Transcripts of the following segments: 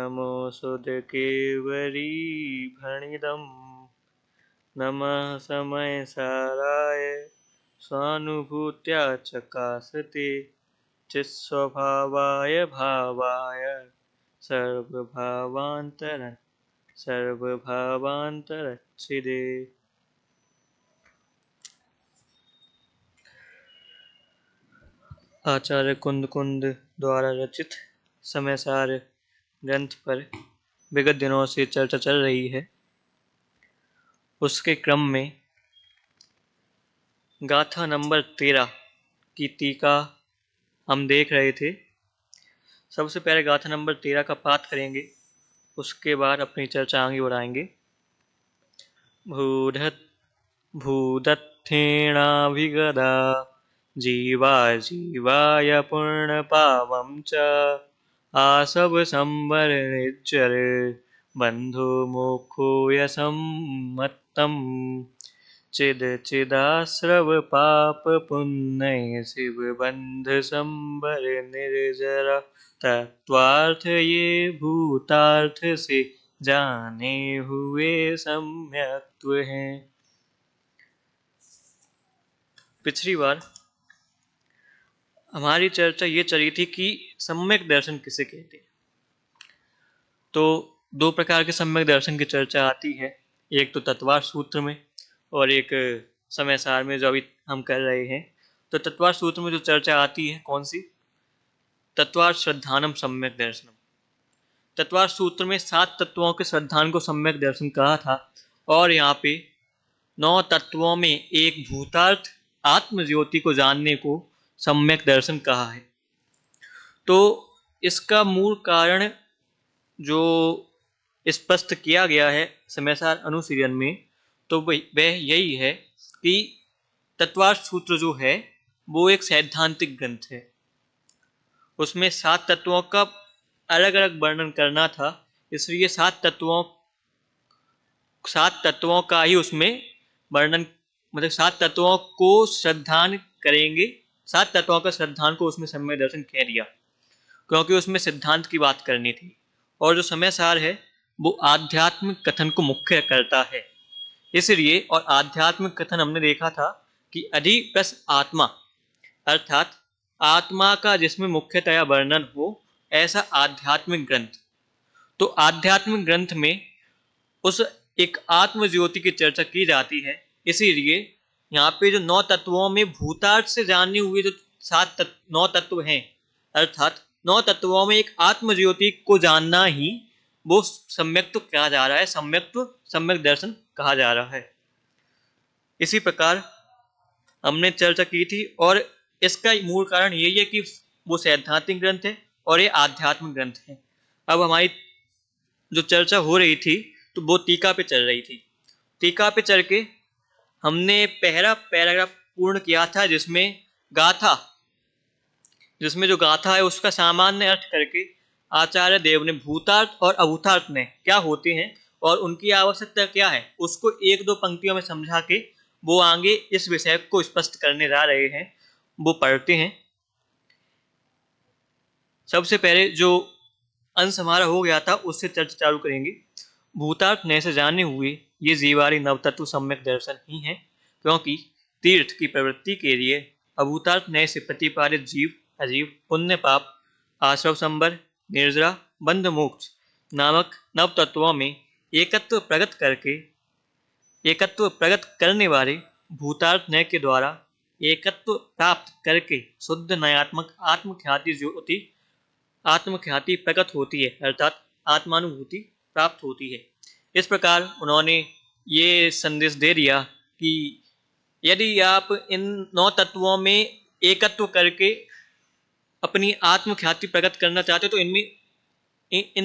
नमोऽसुधकेवरी भणिदं नमः समयसाराय स्वानुभूत्या चकासते चित्स्वभावाय भावाय सर्वभावान्तरच्छिदे। आचार्य कुंद द्वारा रचित समयसार ग्रंथ पर विगत दिनों से चर्चा चल रही है। उसके क्रम में गाथा नंबर 13 की टीका हम देख रहे थे। सबसे पहले गाथा नंबर 13 का पाठ करेंगे, उसके बाद अपनी चर्चा आगे बढ़ाएंगे। भूदत्थेणाभिगदा जीवा जीवाय पूर्णपावं च आसव संवर निर्जर बंधो मोक्षो यसम्मत्तम् चिद चिदाश्रव पाप पुण्य शिव बंध संबर निर्जरा तत्वार्थ ये भूतार्थ से जाने हुए सम्यक्त्व हैं। पिछली बार हमारी चर्चा ये चली थी कि सम्यक दर्शन किसे कहते हैं। तो दो प्रकार के सम्यक दर्शन की चर्चा आती है, एक तो तत्वार्थ सूत्र में और एक समयसार में जो अभी हम कर रहे हैं। तो तत्वार्थ सूत्र में जो चर्चा आती है कौन सी? तत्वार्थ श्रद्धानम सम्यक दर्शनम। तत्वार्थ सूत्र में 7 तत्वों के श्रद्धान को सम्यक दर्शन कहा था और यहाँ पे 9 तत्वों में एक भूतार्थ आत्म ज्योति को जानने को सम्यक दर्शन कहा है। तो इसका मूल कारण जो स्पष्ट किया गया है समयसार अनुशीलन में, तो वह यही है कि तत्वार्थ सूत्र जो है वो एक सैद्धांतिक ग्रंथ है। उसमें 7 तत्वों का अलग अलग वर्णन करना था, इसलिए 7 तत्वों का ही उसमें वर्णन, मतलब 7 तत्वों को श्रद्धान करेंगे। 7 तत्वों का श्रद्धान को उसमें सम्यक दर्शन कह दिया क्योंकि उसमें सिद्धांत की बात करनी थी। और जो समयसार है वो आध्यात्मिक कथन को मुख्य करता है, इसलिए। और आध्यात्मिक कथन हमने देखा था कि अधि प्लस आत्मा, अर्थात आत्मा का जिसमें मुख्यतया वर्णन हो, ऐसा आध्यात्मिक ग्रंथ। तो आध्यात्मिक ग्रंथ में उस एक आत्म ज्योति की चर्चा की जाती है, इसीलिए यहाँ पे जो 9 तत्वों में भूतार्थ से जाने हुए जो 9 तत्व हैं, अर्थात 9 तत्वों में एक आत्म ज्योति को जानना ही वो सम्यक्त्व कहा जा रहा है, सम्यक दर्शन कहा जा रहा है। इसी प्रकार हमने चर्चा की थी और इसका मूल कारण यही है कि वो सैद्धांतिक ग्रंथ है और ये आध्यात्मिक ग्रंथ है। अब हमारी जो चर्चा हो रही थी तो वो टीका पे चल रही थी। टीका पे चल के हमने पहला पैराग्राफ पूर्ण किया था जिसमें जो गाथा है उसका सामान्य अर्थ करके आचार्य देव ने भूतार्थ और अभूतार्थ में क्या होते हैं और उनकी आवश्यकता क्या है उसको 1-2 पंक्तियों में समझा के वो आगे इस विषय को स्पष्ट करने जा रहे हैं। वो पढ़ते हैं। सबसे पहले जो अंश हमारा हो गया था उससे चर्चा चालू करेंगे। भूतार्थ नए से जाने हुए ये जीवारी नवतत्व सम्यक दर्शन ही है, क्योंकि तीर्थ की प्रवृत्ति के लिए अभूतार्थ नए से प्रतिपादित जीव अजीव पुण्य पाप आश्रव संबर निर्जरा बंध मोक्ष नामक नव तत्वों में एकत्व प्रगट करने वाले भूतार्थ नय के द्वारा एकत्व प्राप्त करके शुद्ध नयात्मक आत्मख्याति प्रकट होती है, अर्थात आत्मानुभूति प्राप्त होती है। इस प्रकार उन्होंने ये संदेश दे दिया कि यदि आप इन 9 तत्वों में एकत्व करके अपनी आत्मख्याति प्रकट करना चाहते हो तो इन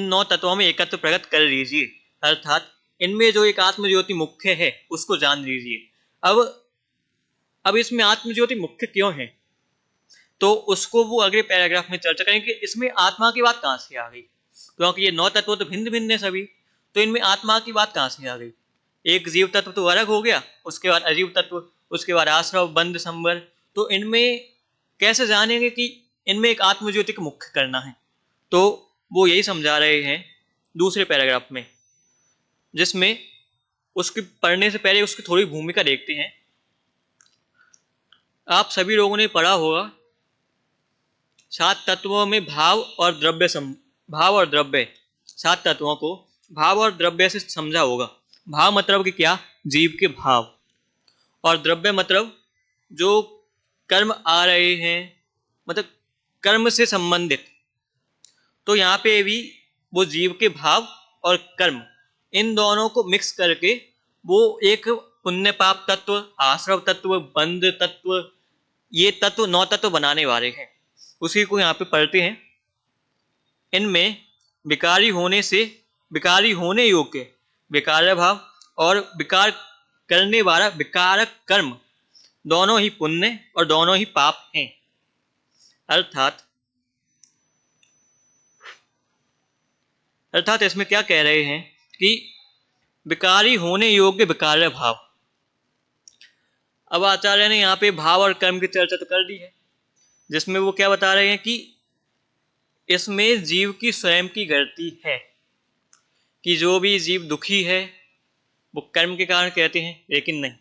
9 तत्वों में एकत्व प्रकट कर लीजिए, अर्थात इनमें जो एक आत्मज्योति मुख्य है उसको जान लीजिए। अब इसमें आत्मज्योति मुख्य क्यों है तो उसको वो अगले पैराग्राफ में चर्चा करेंगे। इसमें आत्मा की बात कहाँ से आ गई, क्योंकि ये 9 तत्व तो भिन्न भिन्न है सभी, तो इनमें आत्मा की बात कहाँ से आ गई। एक जीव तत्व तो अलग हो गया, उसके बाद अजीव तत्व, उसके बाद आश्रव बंध संबर, तो इनमें कैसे जानेंगे कि इनमें एक आत्मज्योति को मुख्य करना है। तो वो यही समझा रहे हैं दूसरे पैराग्राफ में, जिसमें उसके पढ़ने से पहले उसकी थोड़ी भूमिका देखते हैं। आप सभी लोगों ने पढ़ा होगा 7 तत्वों में भाव और द्रव्य 7 तत्वों को भाव और द्रव्य से समझा होगा। भाव मतलब कि क्या, जीव के भाव, और द्रव्य मतलब जो कर्म आ रहे हैं, मतलब कर्म से संबंधित। तो यहाँ पे भी वो जीव के भाव और कर्म, इन दोनों को मिक्स करके वो एक पुण्य पाप तत्व, आश्रव तत्व, बंध तत्व, ये तत्व 9 तत्व बनाने वाले हैं। उसी को यहाँ पे पढ़ते हैं। इनमें विकारी होने योग्य विकार भाव और विकार करने वाला विकारक कर्म दोनों ही पुण्य और दोनों ही पाप हैं। अर्थात इसमें क्या कह रहे हैं कि विकारी होने योग्य विकार भाव। अब आचार्य ने यहाँ पे भाव और कर्म की चर्चा तो कर दी है, जिसमें वो क्या बता रहे हैं कि इसमें जीव की स्वयं की गलती है, कि जो भी जीव दुखी है वो कर्म के कारण कहते हैं, लेकिन नहीं।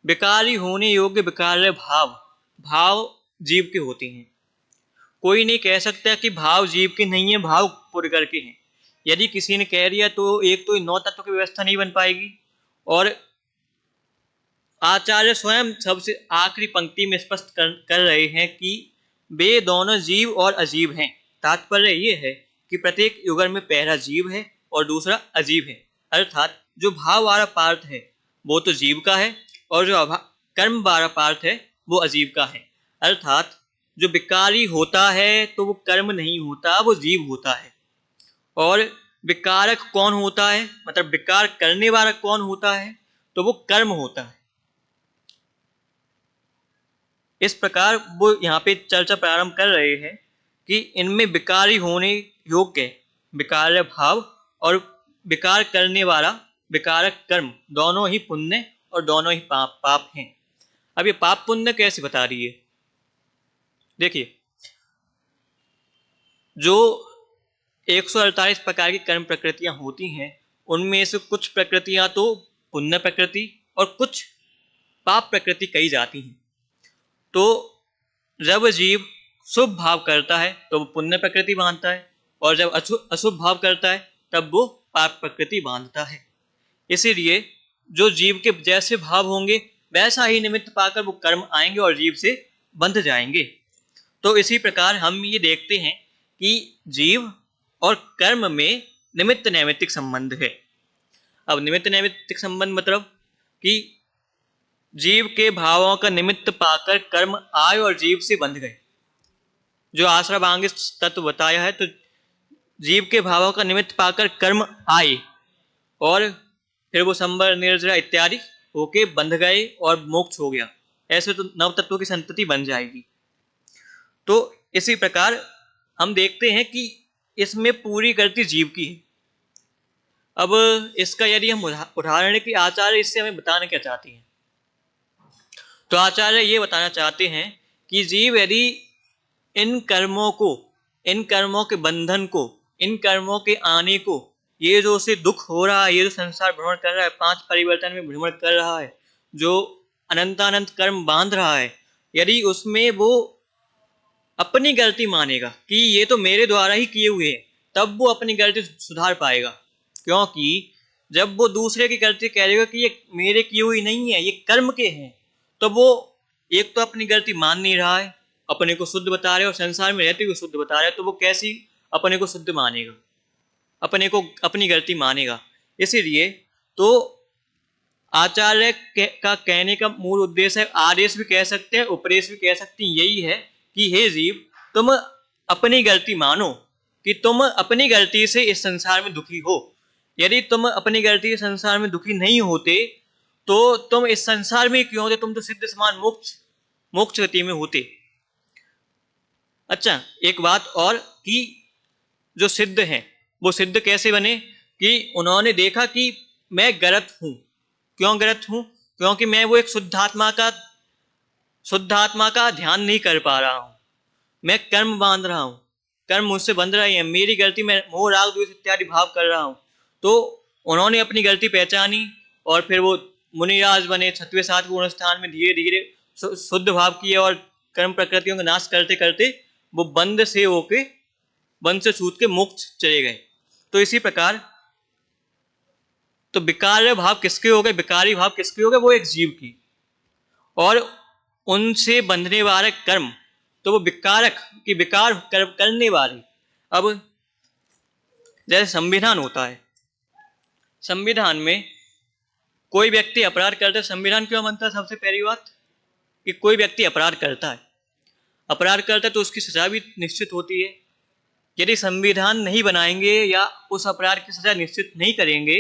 विकारी होने योग्य विकार भाव जीव के होते हैं। कोई नहीं कह सकता कि भाव जीव के नहीं है, भाव प्रकृति के हैं। यदि किसी ने कह दिया तो एक तो 9 तत्व की व्यवस्था नहीं बन पाएगी। और आचार्य स्वयं सबसे आखिरी पंक्ति में स्पष्ट कर रहे हैं कि वे दोनों जीव और अजीब हैं। तात्पर्य ये है कि प्रत्येक युगल में पहला जीव है और दूसरा अजीब है। अर्थात जो भाव वाला पार्ट है वो तो जीव का है, और जो कर्म वाला पार्ट है वो अजीब का है। अर्थात जो विकारी होता है तो वो कर्म नहीं होता, वो जीव होता है। और विकारक कौन होता है, मतलब विकार करने वाला कौन होता है, तो वो कर्म होता है। इस प्रकार वो यहाँ पे चर्चा प्रारंभ कर रहे हैं कि इनमें विकारी होने योग्य विकार भाव और विकार करने वाला विकारक कर्म दोनों ही पुण्य और दोनों ही पाप हैं। अब ये पाप पुण्य कैसे बता रही है, देखिए। जो 148 प्रकार की कर्म प्रकृतियां होती हैं, उनमें से कुछ प्रकृतियां तो पुण्य प्रकृति और कुछ पाप प्रकृति कही जाती हैं। तो जब जीव शुभ भाव करता है तो वो पुण्य प्रकृति बांधता है, और जब अशुभ भाव करता है तब वो पाप प्रकृति बांधता है। इसीलिए जो जीव के जैसे भाव होंगे वैसा ही निमित्त पाकर वो कर्म आएंगे और जीव से बंध जाएंगे। तो इसी प्रकार हम ये देखते हैं कि जीव और कर्म में निमित्त नैमित्तिक संबंध है। अब निमित्त नैमित्तिक संबंध मतलब कि जीव के भावों का निमित्त पाकर कर्म आए और जीव से बंध गए। जो आश्रवांगी तत्व बताया है, तो जीव के भावों का निमित्त पाकर कर्म आए और फिर वो संबर निर्जरा इत्यादि होके बंध गए और मोक्ष हो गया। ऐसे तो नव तत्वों की संतति बन जाएगी। तो इसी प्रकार हम देखते हैं कि इसमें पूरी गलती जीव की है। अब इसका यदि हम उदाहरण की आचार्य इससे हमें बताना क्या चाहते हैं, तो आचार्य ये बताना चाहते हैं कि जीव यदि इन कर्मों के बंधन को, इन कर्मों के आने को, ये जो उसे दुख हो रहा है, ये जो संसार भ्रमण कर रहा है, 5 परिवर्तन में भ्रमण कर रहा है, जो अनंतानंत कर्म बांध रहा है, यदि उसमें वो अपनी गलती मानेगा कि ये तो मेरे द्वारा ही किए हुए हैं, तब वो अपनी गलती सुधार पाएगा। क्योंकि जब वो दूसरे की गलती कह देगा कि ये मेरे किए हुई नहीं है, ये कर्म के हैं, तो वो एक तो अपनी गलती मान नहीं रहा है, अपने को शुद्ध बता रहे और संसार में रहते हुए शुद्ध बता रहे, तो वो कैसी अपने को शुद्ध मानेगा, अपने को अपनी गलती मानेगा। इसीलिए तो आचार्य का कहने का मूल उद्देश्य है, आदेश भी कह सकते हैं, उपदेश भी कह सकते हैं, यही है कि हे जीव, तुम अपनी गलती मानो कि तुम अपनी गलती से इस संसार में दुखी हो। यदि तुम अपनी गलती से संसार में दुखी नहीं होते तो तुम इस संसार में क्यों होते, तुम तो सिद्ध समान मोक्ष गति में होते। अच्छा, एक बात और कि जो सिद्ध हैं वो सिद्ध कैसे बने, कि उन्होंने देखा कि मैं गलत हूं। क्यों गलत हूं? क्योंकि मैं वो एक शुद्ध आत्मा का ध्यान नहीं कर पा रहा हूं, मैं कर्म बांध रहा हूं। कर्म मुझसे बंध रहे हैं, मेरी गलती, मैं मोह राग द्वेष इत्यादि भाव कर रहा हूँ। तो उन्होंने अपनी गलती पहचानी और फिर वो मुनिराज बने, 6वें 7वें गुण स्थान में धीरे धीरे शुद्ध भाव किए और कर्म प्रकृतियों का नाश करते करते वो बंध से होके, बंध से छूट के मोक्ष चले गए। तो इसी प्रकार तो विकार भाव किसके हो गए, विकारी भाव किसके हो गए, वो एक जीव की, और उनसे बंधने वाले कर्म तो वो विकारक की, विकार करने वाले। अब जैसे संविधान होता है, संविधान में कोई व्यक्ति अपराध करता है, संविधान क्यों बनता है? सबसे पहली बात कि कोई व्यक्ति अपराध करता है तो उसकी सजा भी निश्चित होती है। यदि संविधान नहीं बनाएंगे या उस अपराध की सजा निश्चित नहीं करेंगे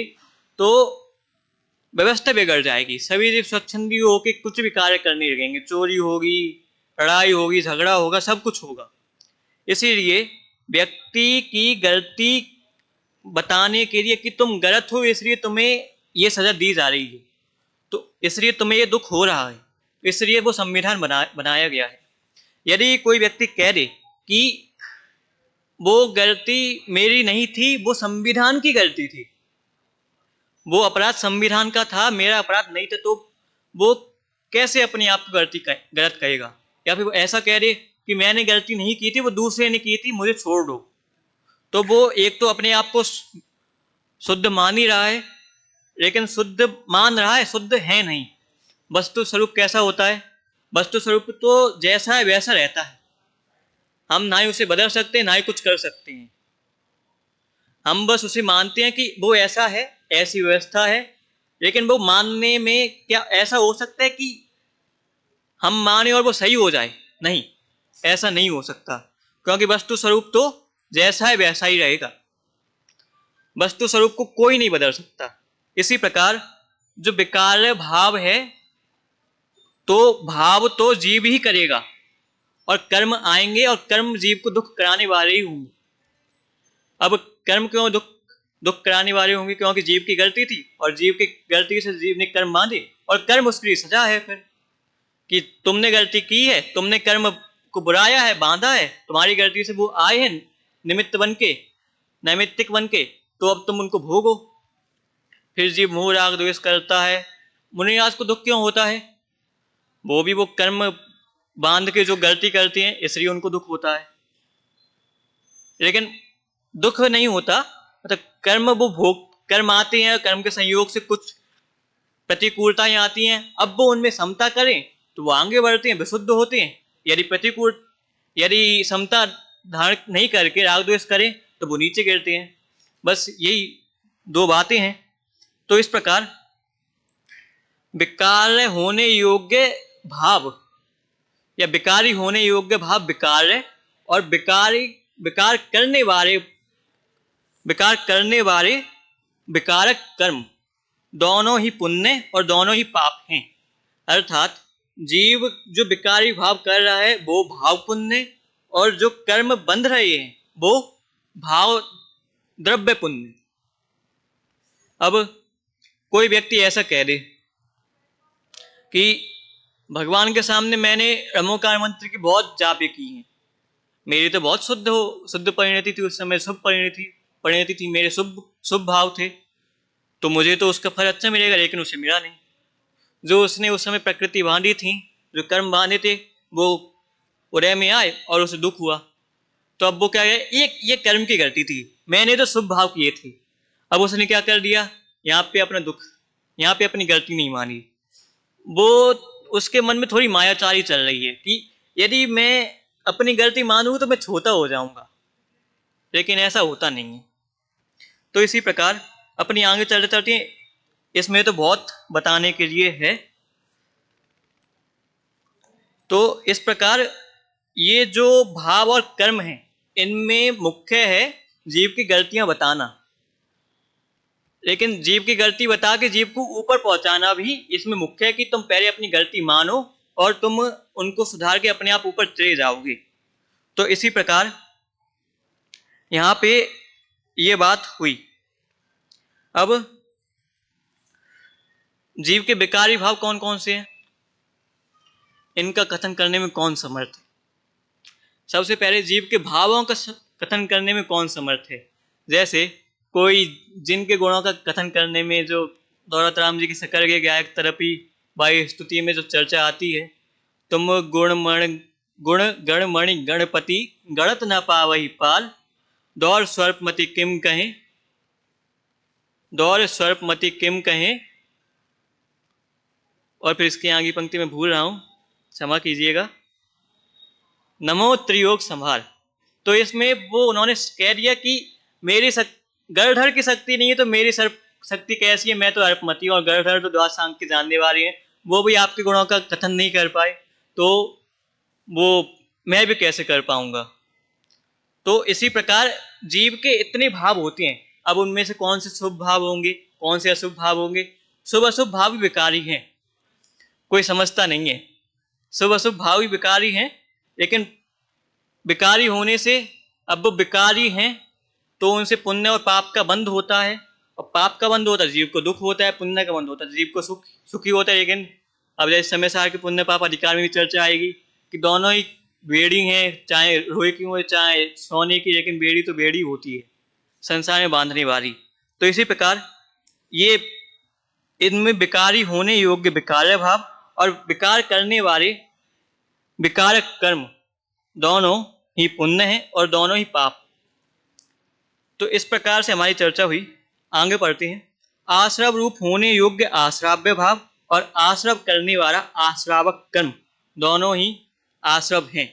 तो व्यवस्था बिगड़ जाएगी, सभी जीव स्वच्छंदी होकर कुछ भी कार्य करने लगेंगे, चोरी होगी, लड़ाई होगी, झगड़ा होगा, सब कुछ होगा। इसीलिए व्यक्ति की गलती बताने के लिए कि तुम गलत हो, इसलिए तुम्हें ये सजा दी जा रही है, तो इसलिए तुम्हें ये दुख हो रहा है, इसलिए वो संविधान बनाया गया है। यदि कोई व्यक्ति कह दे कि वो गलती मेरी नहीं थी, वो संविधान की गलती थी, वो अपराध संविधान का था, मेरा अपराध नहीं था, तो वो कैसे अपने आप को गलत कहेगा? या फिर वो ऐसा कह दे कि मैंने गलती नहीं की थी, वो दूसरे ने की थी, मुझे छोड़ दो, तो वो एक तो अपने आप को शुद्ध मान ही रहा है, लेकिन शुद्ध मान रहा है, शुद्ध है नहीं। वस्तु स्वरूप कैसा होता है? वस्तु स्वरूप तो जैसा है वैसा रहता है, हम ना ही उसे बदल सकते हैं ना ही कुछ कर सकते हैं। हम बस उसे मानते हैं कि वो ऐसा है, ऐसी व्यवस्था है, लेकिन वो मानने में क्या ऐसा हो सकता है कि हम माने और वो सही हो जाए? नहीं, ऐसा नहीं हो सकता, क्योंकि वस्तु स्वरूप तो जैसा है वैसा ही रहेगा, वस्तु स्वरूप को कोई नहीं बदल सकता। इसी प्रकार जो विकार भाव है, तो भाव तो जीव ही करेगा और कर्म आएंगे और कर्म जीव को दुख कराने वाले ही होंगे। अब कर्म क्यों दुख कराने वाले होंगे? क्योंकि जीव की गलती थी और जीव की गलती से जीव ने कर्म बांधे और कर्म उसकी सजा है। फिर कि तुमने गलती की है, तुमने कर्म को बुराया है, बांधा है, तुम्हारी गलती से वो आए हैं निमित्त बन के, नैमित्तिक बन के, तो अब तुम उनको भोगो। फिर जीव मोह राग द्वेष करता है। मुनिराज को दुख क्यों होता है? वो भी वो कर्म बांध के जो गलती करती हैं, इसलिए उनको दुख होता है। लेकिन दुख नहीं होता, मतलब कर्म वो भोग, कर्म आते हैं, कर्म के संयोग से कुछ प्रतिकूलताएं आती हैं, अब वो उनमें समता करें तो वो आगे बढ़ते हैं, विशुद्ध होते हैं। यदि समता धारण नहीं करके राग द्वेष करें तो वो नीचे गिरते हैं। बस यही दो बातें हैं। तो इस प्रकार विकार होने योग्य भाव या विकारी होने योग्य भाव विकार है, और विकार करने वाले विकारक कर्म दोनों ही पुण्य और दोनों ही पाप हैं। अर्थात जीव जो विकारी भाव कर रहा है वो भाव पुण्य, और जो कर्म बंध रहे हैं वो भाव द्रव्य पुण्य। अब कोई व्यक्ति ऐसा कह दे कि भगवान के सामने मैंने रमोकार मंत्र की बहुत जापे की हैं, मेरी तो बहुत शुद्ध परिणति थी, उस समय शुभ परिणति थी, मेरे शुभ भाव थे, तो मुझे तो उसका फल अच्छा मिलेगा, लेकिन उसे मिला नहीं। जो उसने उस समय प्रकृति बांधी थी, जो कर्म बांधे थे, वो उदय में आए और उसे दुख हुआ। तो अब वो क्या है, ये कर्म की गलती थी, मैंने तो शुभ भाव किए थे। अब उसने क्या कर दिया, यहाँ पे अपना दुख, यहाँ पे अपनी गलती नहीं मानी। वो उसके मन में थोड़ी मायाचारी चल रही है कि यदि मैं अपनी गलती मानूं तो मैं छोटा हो जाऊंगा, लेकिन ऐसा होता नहीं है। तो इसी प्रकार अपनी आगे चलते चलते, इसमें तो बहुत बताने के लिए है। तो इस प्रकार ये जो भाव और कर्म है, इनमें मुख्य है जीव की गलतियां बताना, लेकिन जीव की गलती बता के जीव को ऊपर पहुंचाना भी इसमें मुख्य है कि तुम पहले अपनी गलती मानो और तुम उनको सुधार के अपने आप ऊपर चले जाओगे। तो इसी प्रकार यहाँ पे ये बात हुई। अब जीव के विकारी भाव कौन कौन से हैं, इनका कथन करने में कौन समर्थ है? सबसे पहले जीव के भावों का कथन करने में कौन समर्थ है। जैसे कोई जिनके गुणों का कथन करने में जो दौलत राम जी की शकर के गायक तरपी बाई स्तुति में जो चर्चा आती है, तुम गुण गणमणि गणपति गणत न पावही पाल, दौर स्वर्पमति किम कहें, दौर स्वर्पमति किम कहें। और फिर इसके आगे पंक्ति में भूल रहा हूं, क्षमा कीजिएगा, नमो त्रियोग संभार। तो इसमें वो उन्होंने कह दिया कि मेरी गणधर की शक्ति नहीं है तो मेरी शक्ति कैसी है, मैं तो अल्पमति हूं, और गणधर तो द्वादशांग के जानने वाले हैं, वो भी आपके गुणों का कथन नहीं कर पाए, तो वो मैं भी कैसे कर पाऊंगा। तो इसी प्रकार जीव के इतने भाव होते हैं, अब उनमें से कौन से शुभ भाव होंगे, कौन से अशुभ भाव होंगे। शुभ अशुभ भाव भी विकारी हैं, कोई समझता नहीं है। शुभ अशुभ भाव भी विकारी हैं, लेकिन विकारी होने से, अब वो विकारी हैं तो उनसे पुण्य और पाप का बंध होता है, और पाप का बंध होता है जीव को दुख होता है, पुण्य का बंध होता है जीव को सुखी होता है। लेकिन अब जैसे समय सार के पुण्य पाप अधिकार में भी चर्चा आएगी कि दोनों ही बेड़ी हैं, चाहे रोए की हो चाहे सोने की, लेकिन बेड़ी तो बेड़ी होती है संसार में बांधने वाली। तो इसी प्रकार ये इनमें विकारी होने योग्य विकार भाव और विकार करने वाले विकारक कर्म दोनों ही पुण्य हैं और दोनों ही पाप। तो इस प्रकार से हमारी चर्चा हुई, आगे पढ़ते हैं। आश्रव रूप होने योग्य आश्राव्य भाव और आश्रव करने वाला आश्रावक कर्म दोनों ही आश्रव हैं।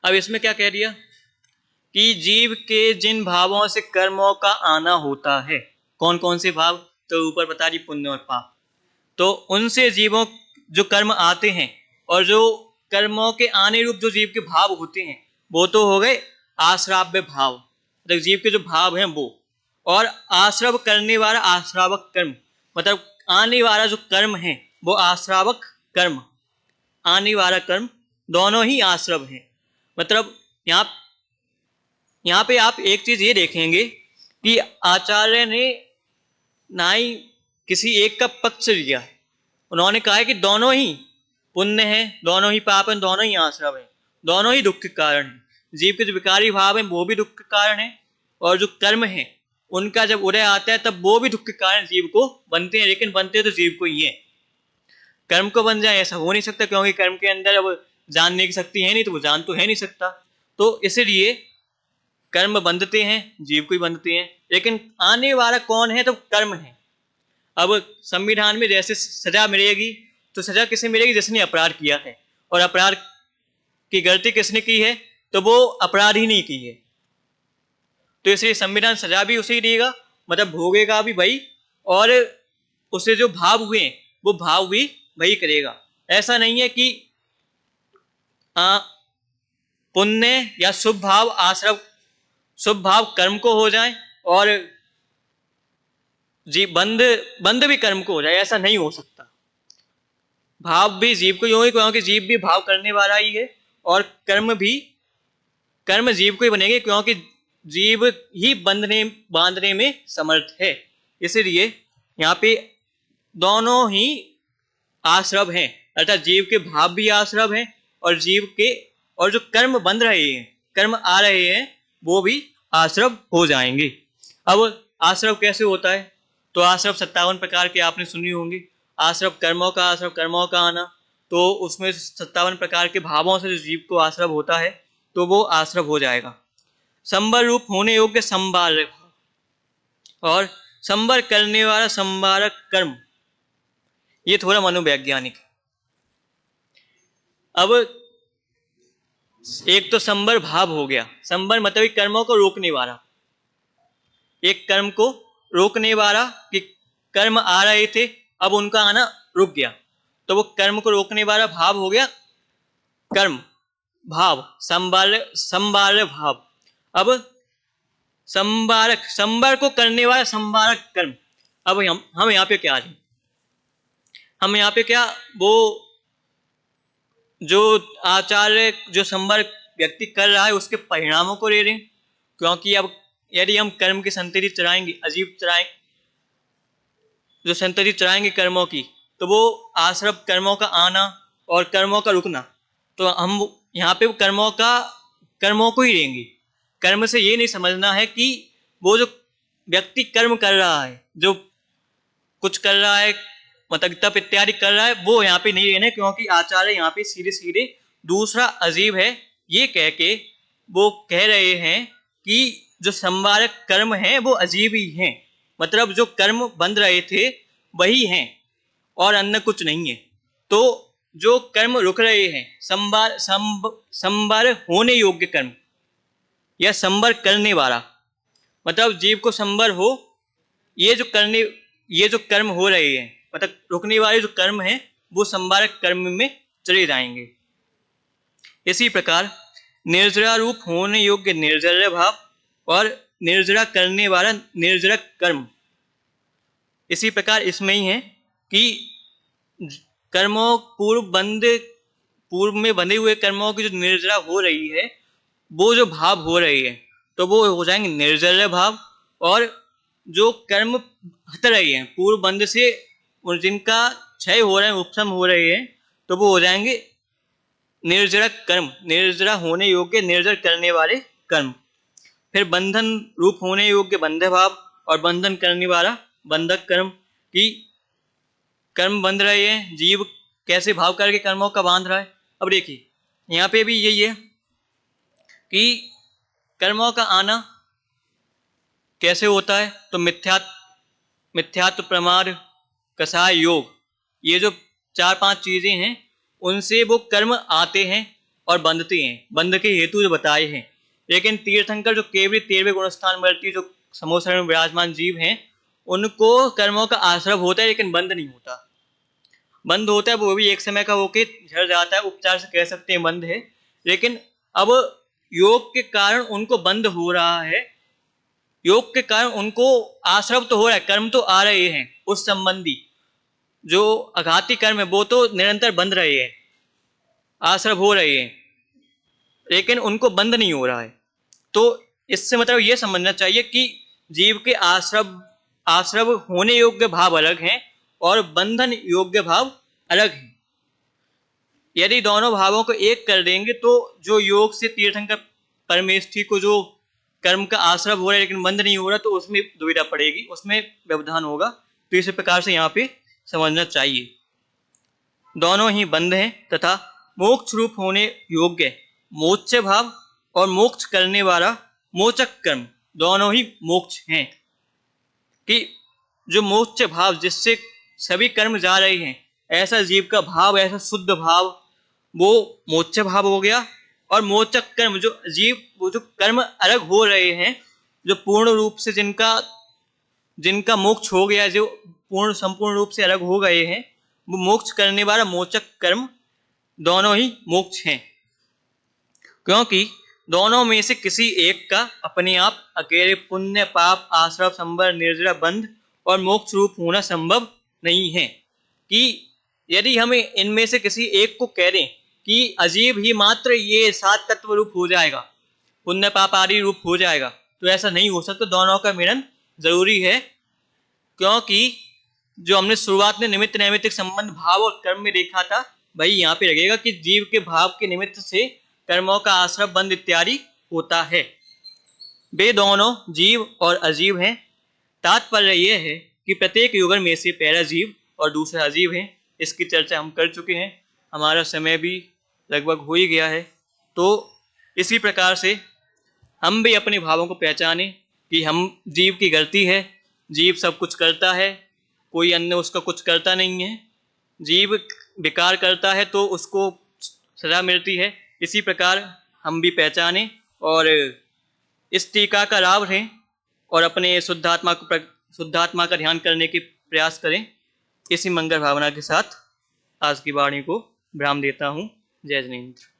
अब इसमें क्या कह दिया कि जीव के जिन भावों से कर्मों का आना होता है, कौन कौन से भाव, तो ऊपर बता दी पुण्य और पाप, तो उनसे जीवों जो कर्म आते हैं और जो कर्मों के आने रूप जो जीव के भाव होते हैं वो तो हो गए आश्राव्य भाव, मतलब जीव के जो भाव हैं वो, और आश्रव करने वाला आश्रावक कर्म, मतलब आने वाला जो कर्म है वो आश्रावक कर्म, आने वाला कर्म दोनों ही आश्रव हैं। मतलब यहाँ पे आप एक चीज ये देखेंगे कि आचार्य ने ना ही किसी एक का पक्ष लिया है, उन्होंने कहा है कि दोनों ही पुण्य है, दोनों ही पाप हैं, दोनों ही आश्रव हैं, दोनों ही दुख के कारण हैं। जीव के जो विकारी भाव हैं वो भी दुख के कारण है, और जो कर्म है उनका जब उदय आता है तब वो भी दुख के कारण जीव को बनते हैं, लेकिन बनते तो जीव को ही है। कर्म को बन जाए ऐसा हो नहीं सकता, क्योंकि कर्म के अंदर अब जानने की शक्ति है नहीं, तो वो जान तो है नहीं सकता। तो इसलिए कर्म बंधते हैं, जीव को ही बंधते हैं, लेकिन आने वाला कौन है, तो कर्म है। अब संविधान में जैसे सजा मिलेगी, तो सजा किसे मिलेगी, जिसने अपराध किया है, और अपराध की गलती किसने की है, तो वो अपराध ही नहीं की है। तो इसलिए संविधान सजा भी उसे ही देगा, मतलब भोगेगा भी भाई, और उसे जो भाव हुए वो भाव भी वही करेगा। ऐसा नहीं है कि पुण्य या शुभ भाव आश्रव, शुभ भाव कर्म को हो जाए और जीव बंध भी कर्म को हो जाए, ऐसा नहीं हो सकता। भाव भी जीव को ही होगी, क्योंकि जीव भी भाव करने वाला ही है, और कर्म जीव को ही बनेंगे, क्योंकि जीव ही बांधने में समर्थ है। इसलिए यहाँ पे दोनों ही आश्रव हैं, अर्थात जीव के भाव भी आश्रव हैं, और जीव के और जो कर्म बन रहे हैं, कर्म आ रहे हैं, वो भी आश्रव हो जाएंगे। अब आश्रव कैसे होता है, तो आश्रव 57 प्रकार के आपने सुनी होंगी। आश्रव कर्मों का आना, तो उसमें 57 प्रकार के भावों से जो जीव को आश्रव होता है तो वो आश्रव हो जाएगा। संबर रूप होने योग्य संबार और संबर करने वाला संबारक कर्म, ये थोड़ा मनोवैज्ञानिक है। अब एक तो संबर भाव हो गया, संबर मतलब कर्मों को रोकने वाला, एक कर्म को रोकने वाला कि कर्म आ रहे थे अब उनका आना रुक गया, तो वो कर्म को रोकने वाला भाव हो गया कर्म भाव, संबार भाव। अब संबर को करने वाला संबारक कर्म। अब हम यहाँ पे क्या आ रहे, हम यहाँ पे क्या, वो जो आचार्य जो संबर व्यक्ति कर रहा है उसके परिणामों को ले रहे हैं, क्योंकि अब यदि हम कर्म की संतति चराएंगे, जो संतति चराएंगे कर्मों की, तो वो आश्रव कर्मों का आना और कर्मों का रुकना, तो हम यहाँ पे कर्मों को ही लेंगे। कर्म से ये नहीं समझना है कि वो जो व्यक्ति कर्म कर रहा है, जो कुछ कर रहा है, मतलब तप इत्यादि कर रहा है, वो यहाँ पे नहीं लेना, क्योंकि आचार्य यहाँ पे सीधे सीधे दूसरा अजीब है ये कह के वो कह रहे हैं कि जो संवारक कर्म है वो अजीब ही हैं, मतलब जो कर्म बंध रहे थे वही हैं और अन्य कुछ नहीं है। तो जो कर्म रुक रहे हैं, संवार होने योग्य कर्म या संवर करने वाला, मतलब जीव को संवर हो, ये जो कर्म हो रहे हैं, मतलब रुकने वाले जो कर्म हैं वो संवारक कर्म में चले जाएंगे। इसी प्रकार निर्जरा रूप होने योग्य निर्जर भाव और निर्जरा करने वाला निर्जरक कर्म, इसी प्रकार इसमें ही है कि कर्मों पूर्व में बंधे हुए कर्मों की जो निर्जरा हो रही है, वो जो भाव हो रही है तो वो हो जाएंगे निर्जर भाव, और जो कर्म हट रही है पूर्व बंध से और जिनका क्षय हो रहे हैं, उपशम हो रहे हैं, तो वो हो जाएंगे निर्जरक कर्म, निर्जरा होने योग्य निर्जर करने वाले कर्म। फिर बंधन रूप होने योग्य बंध भाव और बंधन करने वाला बंधक कर्म, की कर्म बंध रहे हैं, जीव कैसे भाव करके कर्मों का बांध रहा है। अब देखिए यहाँ पे भी यही है कि कर्मों का आना कैसे होता है, तो मिथ्यात्व प्रमाद कसाय योग, ये जो 4-5 चीजें हैं उनसे वो कर्म आते हैं और बंधते हैं, बंध के हेतु जो बताए हैं। लेकिन तीर्थंकर जो केवल 13वें गुणस्थान वर्ती जो समोसरण में विराजमान जीव हैं, उनको कर्मों का आश्रय होता है लेकिन बंध नहीं होता। बंद होता है वो भी एक समय का होके झड़ जाता है, उपचार से कह सकते हैं बंद है, लेकिन अब योग के कारण उनको बंद हो रहा है, योग के कारण उनको आश्रव तो हो रहा है, कर्म तो आ रहे हैं उस संबंधी, जो अघाती कर्म है वो तो निरंतर बंध रहे हैं, आश्रव हो रहे हैं, लेकिन उनको बंद नहीं हो रहा है। तो इससे मतलब ये समझना चाहिए कि जीव के आश्रव होने योग्य भाव अलग हैं और बंधन योग्य भाव अलग हैं। यदि दोनों भावों को एक कर देंगे तो जो योग से तीर्थंकर परमेष्ठी को जो कर्म का आश्रव हो रहा है लेकिन बंध नहीं हो रहा, तो उसमें दुविधा पड़ेगी, उसमें व्यवधान होगा। तो इस प्रकार से यहाँ पे समझना चाहिए दोनों ही बंध हैं तथा मोक्ष रूप होने योग्य मोक्ष भाव और मोक्ष करने वाला मोचक कर्म दोनों ही मोक्ष हैं, कि जो मोक्ष भाव जिससे सभी कर्म जा रहे हैं, ऐसा जीव का भाव, ऐसा शुद्ध भाव वो मोक्ष भाव हो गया। और मोचक कर्म जो जीव वो जो कर्म अलग हो रहे हैं, जो पूर्ण रूप से जिनका मोक्ष हो गया, जो संपूर्ण रूप से अलग हो गए हैं, वो मोक्ष करने वाला मोचक कर्म दोनों ही मोक्ष हैं, क्योंकि दोनों में से किसी एक का अपने आप अकेले पुण्य पाप आश्रव संवर निर्जरा बंध और मोक्ष रूप होना संभव नहीं है। कि यदि हमें इनमें से किसी एक को कह दें कि अजीब ही मात्र ये 7 तत्व रूप हो जाएगा, पुण्य पाप आदि रूप हो जाएगा, तो ऐसा नहीं हो सकता, दोनों का मिलन जरूरी है। क्योंकि जो हमने शुरुआत में निमित्त नैमित्तिक संबंध भाव और कर्म में देखा था, वही यहाँ पे लगेगा कि जीव के भाव के निमित्त से कर्मों का आश्रय बंध इत्यादि होता है। वे दोनों जीव और अजीव हैं। तात्पर्य यह है कि प्रत्येक युगल में से पहला जीव और दूसरा अजीव है। इसकी चर्चा हम कर चुके हैं, हमारा समय भी लगभग हो ही गया है। तो इसी प्रकार से हम भी अपने भावों को पहचानें कि हम जीव की गलती है, जीव सब कुछ करता है, कोई अन्य उसका कुछ करता नहीं है। जीव विकार करता है तो उसको सजा मिलती है। इसी प्रकार हम भी पहचानें और इस टीका का लाभ लें और अपने शुद्धात्मा का ध्यान करने के प्रयास करें। इसी मंगल भावना के साथ आज की वाणी को विराम देता हूँ। जय जिनेन्द्र।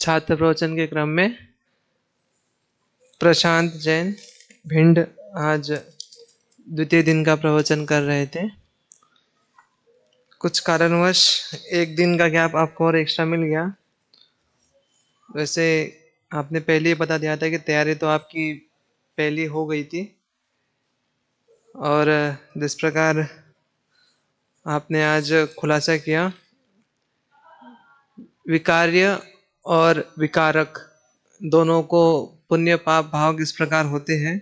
छात्र प्रवचन के क्रम में प्रशांत जैन भिंड आज द्वितीय दिन का प्रवचन कर रहे थे। कुछ कारणवश एक दिन का गैप आपको और एक्स्ट्रा मिल गया। वैसे आपने पहले ही बता दिया था कि तैयारी तो आपकी पहली हो गई थी, और जिस प्रकार आपने आज खुलासा किया, विकार्य और विकारक दोनों को पुण्य पाप भाव किस प्रकार होते हैं,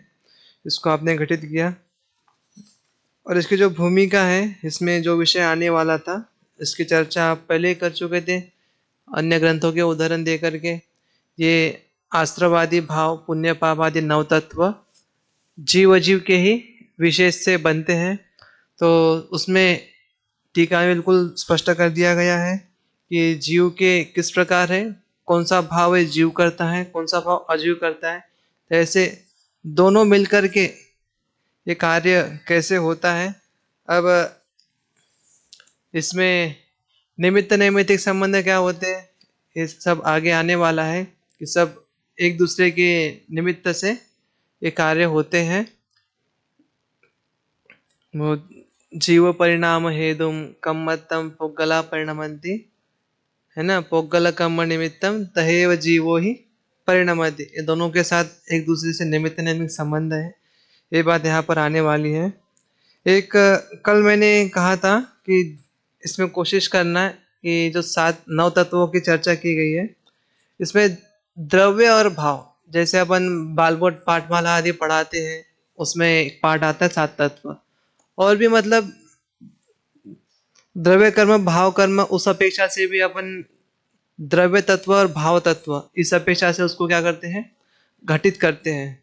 इसको आपने घटित किया। और इसकी जो भूमिका है, इसमें जो विषय आने वाला था, इसकी चर्चा आप पहले ही कर चुके थे अन्य ग्रंथों के उदाहरण दे करके। ये आश्रवादी भाव, पुण्य पाप आदि नव तत्व जीव अजीव के ही विशेष से बनते हैं। तो उसमें टीका में बिल्कुल स्पष्ट कर दिया गया है कि जीव के किस प्रकार है, कौन सा भाव है जीव करता है, कौन सा भाव अजीव करता है। तो ऐसे दोनों मिलकर के ये कार्य कैसे होता है। अब इसमें निमित्त नैमित्तिक संबंध क्या होते हैं, ये सब आगे आने वाला है कि सब एक दूसरे के निमित्त से ये कार्य होते हैं। वो जीव परिणाम हेतुम कम्मत्तम पोगला परिणमंती, है ना, पोगल कर्म निमित्तम तहेव जीवो ही परिणमति। ये दोनों के साथ एक दूसरे से निमित्त नैमित्तिक संबंध है, ये बात यहाँ पर आने वाली है। एक कल मैंने कहा था कि इसमें कोशिश करना कि जो 7 9 तत्वों की चर्चा की गई है, इसमें द्रव्य और भाव, जैसे अपन बालबोट पाठमाला आदि पढ़ाते हैं, उसमें एक पाठ आता है 7 तत्व। और भी मतलब द्रव्य कर्म भाव कर्म, उस अपेक्षा से भी अपन द्रव्य तत्व और भाव तत्व इस अपेक्षा से उसको क्या करते हैं, घटित करते हैं।